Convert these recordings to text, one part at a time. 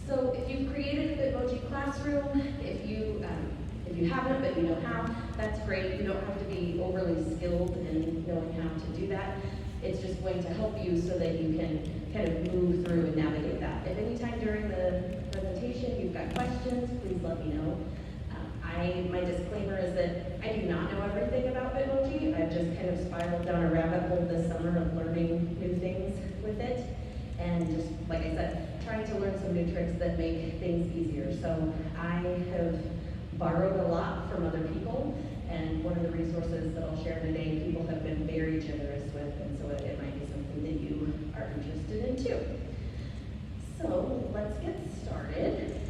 So if you've created a Bitmojo classroom, if you haven't but you know how, that's great. You don't have to be overly skilled in knowing how to do that. It's just going to help you so that you can kind of move through and navigate that. If any time during the presentation you've got questions, please let me know. My disclaimer is that I do not know everything about Bitmojo. I've just kind of spiraled down a rabbit hole this summer of learning new things with it. And just, like I said, trying to learn some new tricks that make things easier. So I have borrowed a lot from other people, and one of the resources that I'll share today, people have been very generous with, and so it might be something that you are interested in too. So let's get started.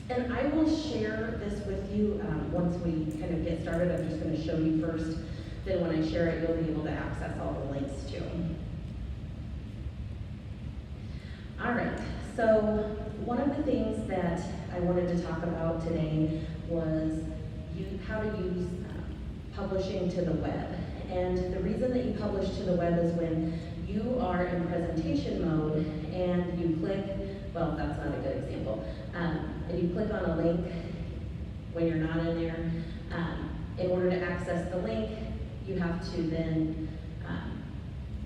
And I will share this with you once we kind of get started. I'm just going to show you first. Then when I share it, you'll be able to access all the links too. All right, so one of the things that I wanted to talk about today was how to use publishing to the web. And the reason that you publish to the web is when you are in presentation mode and you click, well, that's not a good example, and you click on a link when you're not in there. In order to access the link, you have to then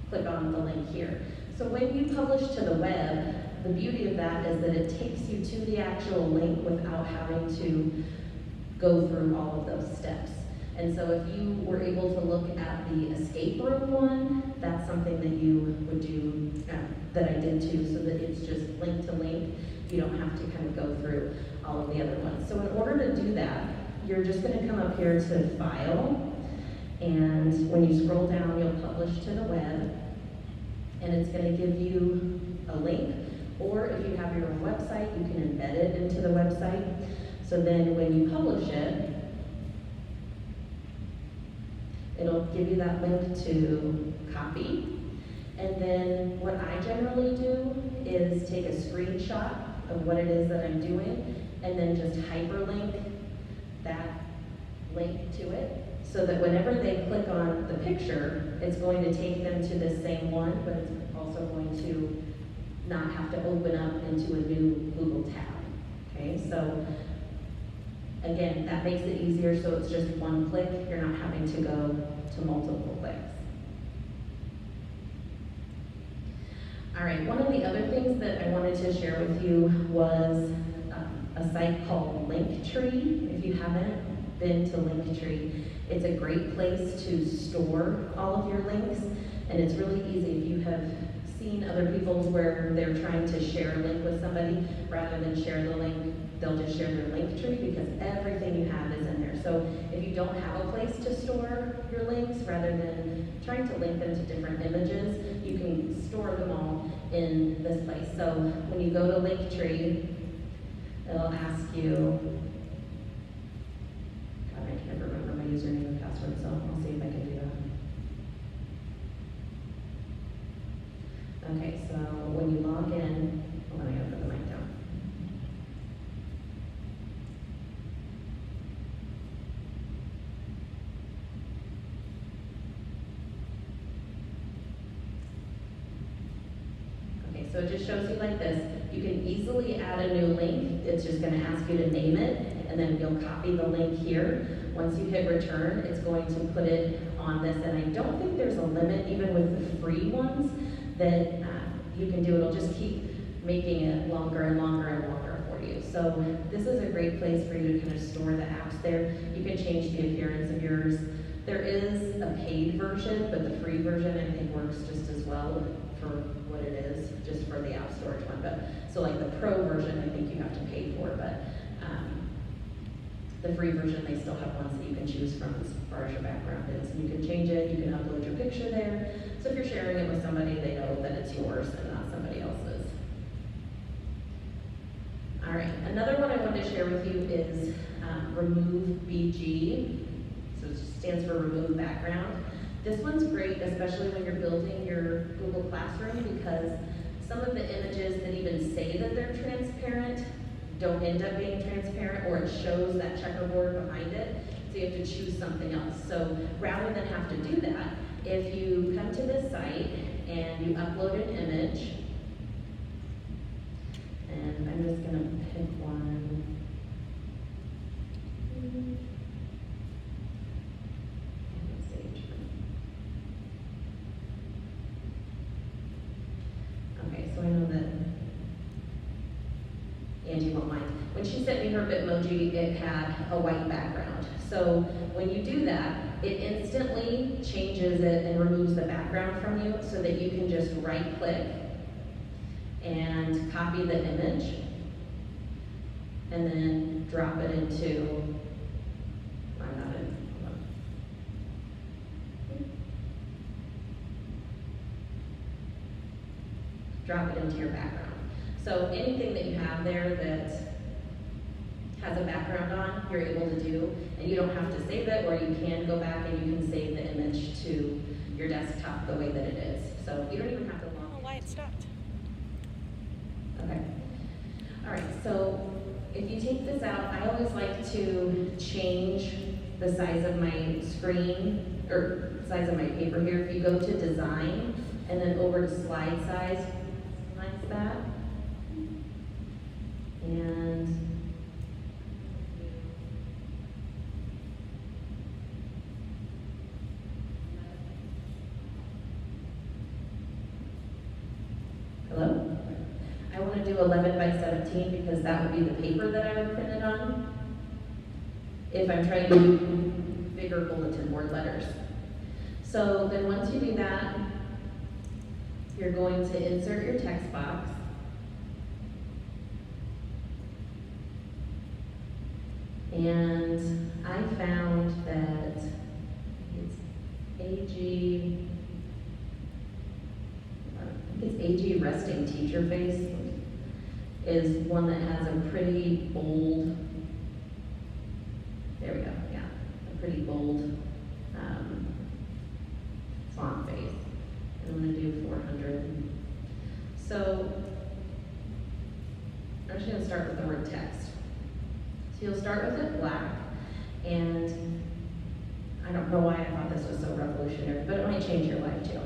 click on the link here. So when you publish to the web, the beauty of that is that it takes you to the actual link without having to go through all of those steps. And so if you were able to look at the escape room one, that's something that you would do, that I did too, so that it's just link to link. You don't have to kind of go through all of the other ones. So in order to do that, you're just going to come up here to File, and when you scroll down, you'll publish to the web, and it's going to give you a link, or if you have your own website, you can embed it into the website. So then when you publish it, it'll give you that link to copy. And then what I generally do is take a screenshot of what it is that I'm doing, and then just hyperlink that link to it, so that whenever they click on the picture, it's going to take them to this same one, but it's also going to not have to open up into a new Google tab. Okay, so again, that makes it easier, so it's just one click. You're not having to go to multiple clicks. All right, one of the other things that I wanted to share with you was a site called Linktree. If you haven't been to Linktree, it's a great place to store all of your links, and it's really easy. If you have seen other people's where they're trying to share a link with somebody, rather than share the link, they'll just share their Linktree because everything you have is in there. So if you don't have a place to store your links, rather than trying to link them to different images, you can store them all in this place. So when you go to Linktree, it'll ask you, God, I can't remember my username and password, so I'll see if I can do that. Okay, so when you log in, hold on, I gotta put the mic down. Okay, so it just shows you like this. You can easily add a new link. It's just gonna ask you to name it, and then you'll copy the link here. Once you hit return, it's going to put it on this, and I don't think there's a limit, even with the free ones, that you can do. It'll just keep making it longer and longer and longer for you. So this is a great place for you to kind of store the apps there. You can change the appearance of yours. There is a paid version, but the free version I think works just as well for what it is, just for the app storage one. But so like the pro version, I think you have to pay for, but the free version, they still have ones that you can choose from as far as your background is. And you can change it, you can upload your picture there. So if you're sharing it with somebody, they know that it's yours and not somebody else's. All right, another one I wanted to share with you is Remove BG. So it stands for Remove Background. This one's great, especially when you're building your Google Classroom, because some of the images that even say that they're transparent don't end up being transparent, or it shows that checkerboard behind it, so you have to choose something else. So rather than have to do that, if you come to this site and you upload an image, and I I'm just gonna pick one. Okay, so I know that Angie won't mind. When she sent me her Bitmoji, it had a white background. So when you do that, it instantly changes it and removes the background from you so that you can just right click and copy the image and then drop it into, I'm not in, hold on. Drop it into your background. So anything that you have there that has a background on, you're able to do, and you don't have to save it, or you can go back and you can save the image to your desktop the way that it is. So you don't even have to log in. I don't know why it stopped. Okay. All right, so if you take this out, I always like to change the size of my screen, or size of my paper here. If you go to design, and then over to slide size, like that. And hello? I want to do 11 by 17 because that would be the paper that I would print it on if I'm trying to do bigger bulletin board letters. So then once you do that, you're going to insert your text box. And I found that it's AG, I think it's AG resting teacher face is one that has a pretty bold, there we go, yeah, a pretty bold font face. And I'm gonna do 400. So I'm just gonna start with the word text. So you'll start with it black, and I don't know why I thought this was so revolutionary, but it might change your life too.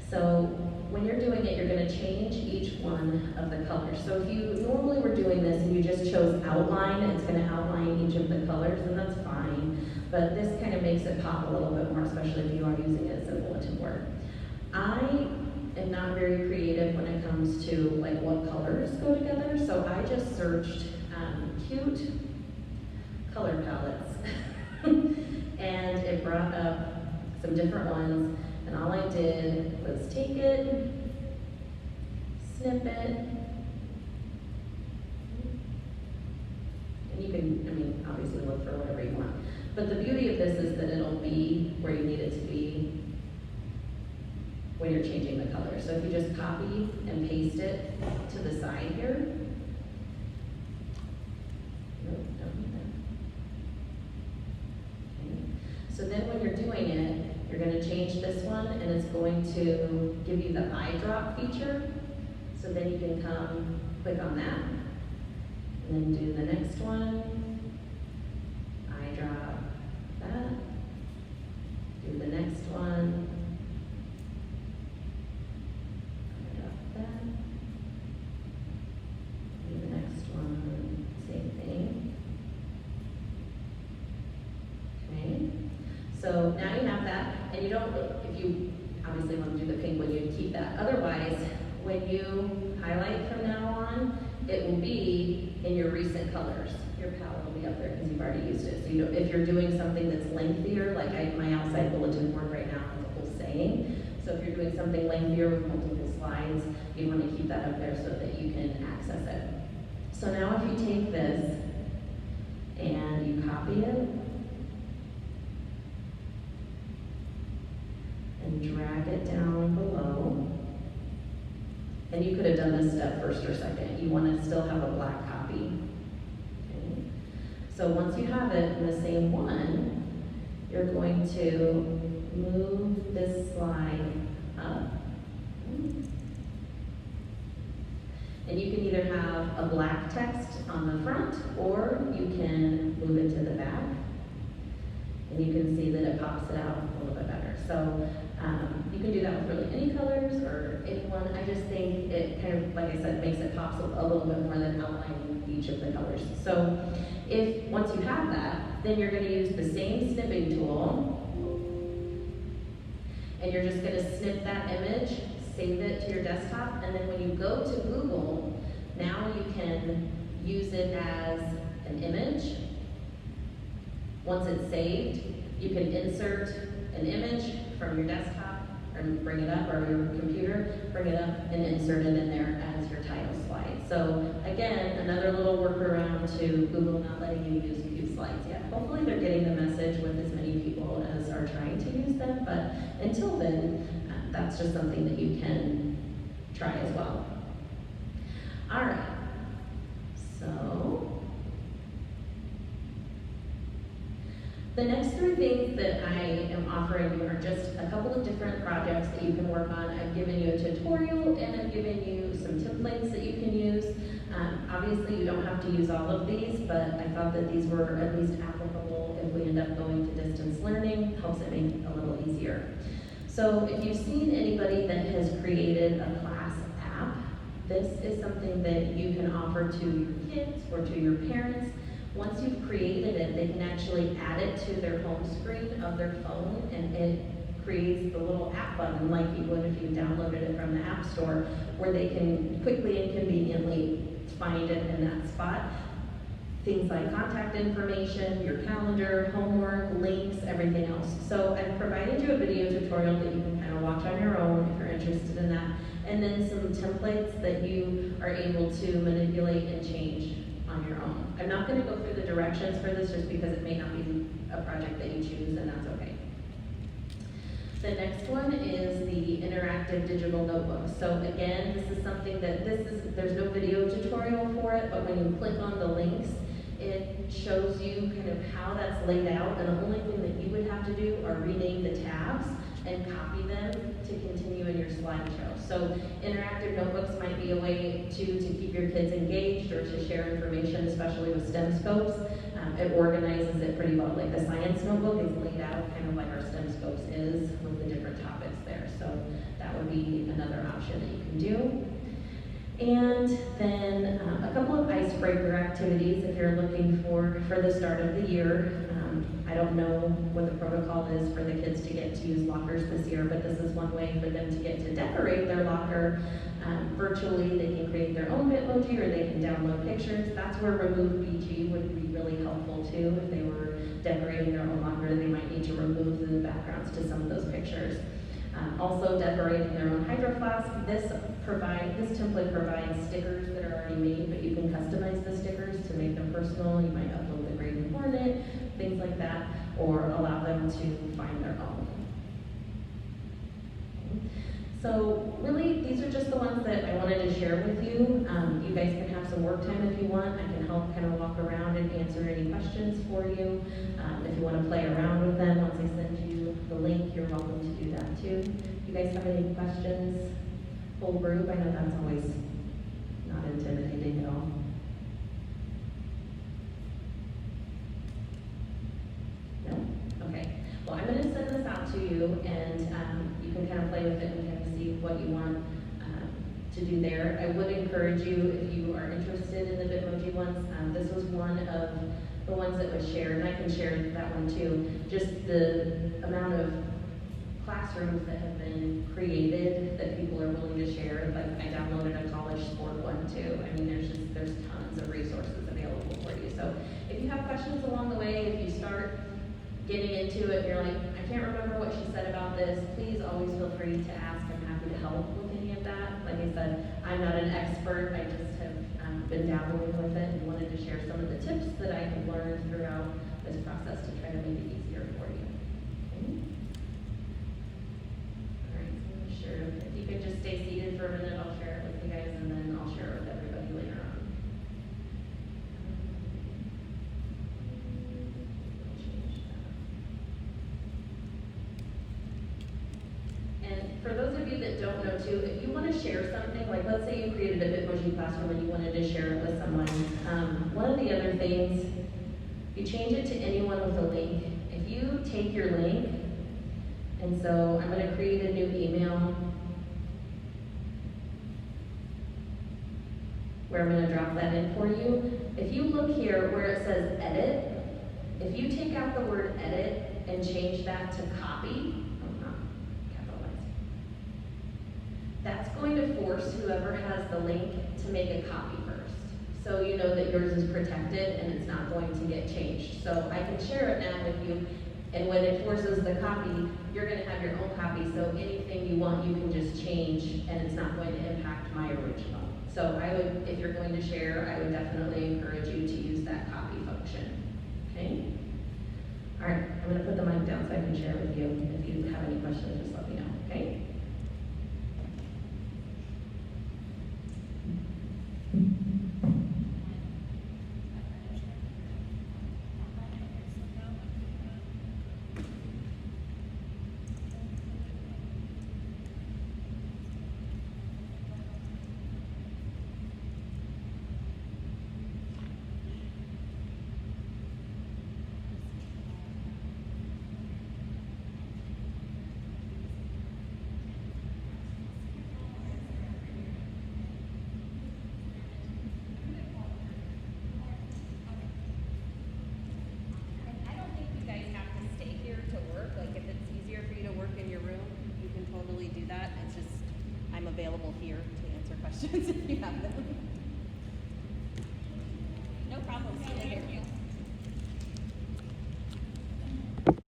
So when you're doing it, you're gonna change each one of the colors. So if you normally were doing this and you just chose outline, it's gonna outline each of the colors, and that's fine. But this kind of makes it pop a little bit more, especially if you are using it as a bulletin board. I am not very creative when it comes to like what colors go together, so I just searched cute color palettes. And it brought up some different ones, and all I did was take it, snip it, and you can, I mean, obviously look for whatever you want. But the beauty of this is that it'll be where you need it to be when you're changing the color. So if you just copy and paste it to the side here, nope, don't need that. Okay. So then when you're doing it, you're going to change this one, and it's going to give you the eye drop feature. So then you can come click on that, and then do the next one, eye drop that, do the next one, eye drop that, do the next one, same thing. Okay. So now you have that, and you don't, if you obviously want to do the pink one, you keep that. Otherwise, when you highlight from now on, it will be in your recent colors. Your palette will be up there because you've already used it. So you don't, if you're doing something that's lengthier, like my outside bulletin board right now has a whole saying. So if you're doing something lengthier with multiple slides, you want to keep that up there so that you can access it. So now if you take this and you copy it, and drag it down below. And you could have done this step first or second. You want to still have a black copy. Okay. So once you have it in the same one, you're going to move this slide up. And you can either have a black text on the front, or you can move it to the back. And you can see that it pops it out a little bit better. So you can do that with really any colors or anyone. I just think it it kind of, like I said, makes it pops a little bit more than outlining each of the colors. So if, once you have that, then you're gonna use the same snipping tool, and you're just gonna snip that image, save it to your desktop, and then when you go to Google, now you can use it as an image. Once it's saved, you can insert an image from your desktop, or bring it up, or your computer, bring it up and insert it in there as your title slide. So again, another little workaround to Google not letting you use Cube slides yet. Hopefully they're getting the message with as many people as are trying to use them, but until then, that's just something that you can try as well. All right, so the next three things that I am offering you are just a couple of different projects that you can work on. I've given you a tutorial and I've given you some templates that you can use. Obviously you don't have to use all of these, but I thought that these were at least applicable if we end up going to distance learning. Helps it make it a little easier. So if you've seen anybody that has created a class app, this is something that you can offer to your kids or to your parents. Once you've created it, they can actually add it to their home screen of their phone, and it creates the little app button like you would if you downloaded it from the App Store, where they can quickly and conveniently find it in that spot. Things like contact information, your calendar, homework, links, everything else. So I've provided you a video tutorial that you can kind of watch on your own if you're interested in that, and then some templates that you are able to manipulate and change on your own. I'm not going to go through the directions for this just because it may not be a project that you choose, and that's okay. The next one is the interactive digital notebook. So again, this is something that there's no video tutorial for it, but when you click on the links, it shows you kind of how that's laid out, and the only thing that you would have to do are rename the tabs and copy them to continue in your slideshow. So interactive notebooks might be a way to keep your kids engaged or to share information, especially with STEM scopes. It organizes it pretty well. Like the science notebook is laid out kind of like our STEM scopes is with the different topics there. So that would be another option that you can do. And then a couple of icebreaker activities if you're looking for the start of the year. I don't know what the protocol is for the kids to get to use lockers this year, but this is one way for them to get to decorate their locker virtually. They can create their own Bitmoji or they can download pictures. That's where Remove BG would be really helpful too. If they were decorating their own locker, they might need to remove the backgrounds to some of those pictures. Also decorating their own hydro flask. This template provides stickers that are already made, but you can customize the stickers to make them personal. You might upload the Grade and Hornet, things like that, or allow them to find their own. So really, these are just the ones that I wanted to share with you. You guys can have some work time if you want. I can help kind of walk around and answer any questions for you. If you want to play around with them, once I send you the link, you're welcome to do that too. You guys have any questions? Whole group, I know that's always not intimidating at all. No? Okay. Well, I'm going to send this out to you, and you can kind of play with it and kind of see what you want to do there. I would encourage you, if you are interested in the Bitmoji ones, this was one of the ones that was shared, and I can share that one too. Just the amount of classrooms that have been created that people are willing to share. Like I downloaded a college sport one too. I mean, there's tons of resources available for you. So if you have questions along the way, if you start getting into it, you're like, I can't remember what she said about this, please always feel free to ask. I'm happy to help with any of that. Like I said, I'm not an expert. I just have been dabbling with it and wanted to share some of the tips that I have learned throughout this process to try to make it easier for you. Okay. All right, so sure. If you could just stay seated for a minute, I'll share it with you guys, and then I'll share it with everybody later on. For those of you that don't know too, if you want to share something, like let's say you created a Bitmoji classroom and you wanted to share it with someone, one of the other things, you change it to anyone with a link. If you take your link, and so I'm going to create a new email, where I'm gonna drop that in for you. If you look here where it says edit, if you take out the word edit and change that to copy, oh, not capitalized, that's going to force whoever has the link to make a copy first. So you know that yours is protected and it's not going to get changed. So I can share it now with you, and when it forces the copy, you're gonna have your own copy, so anything you want, you can just change, and it's not going to impact my original. So I would, if you're going to share, I would definitely encourage you to use that copy function, okay? All right, I'm gonna put the mic down so I can share with you. If you have any questions, just let me know, okay? I don't think you guys have to stay here to work. Like, if it's easier for you to work in your room, you can totally do that. It's just, I'm available here to answer questions if you have them.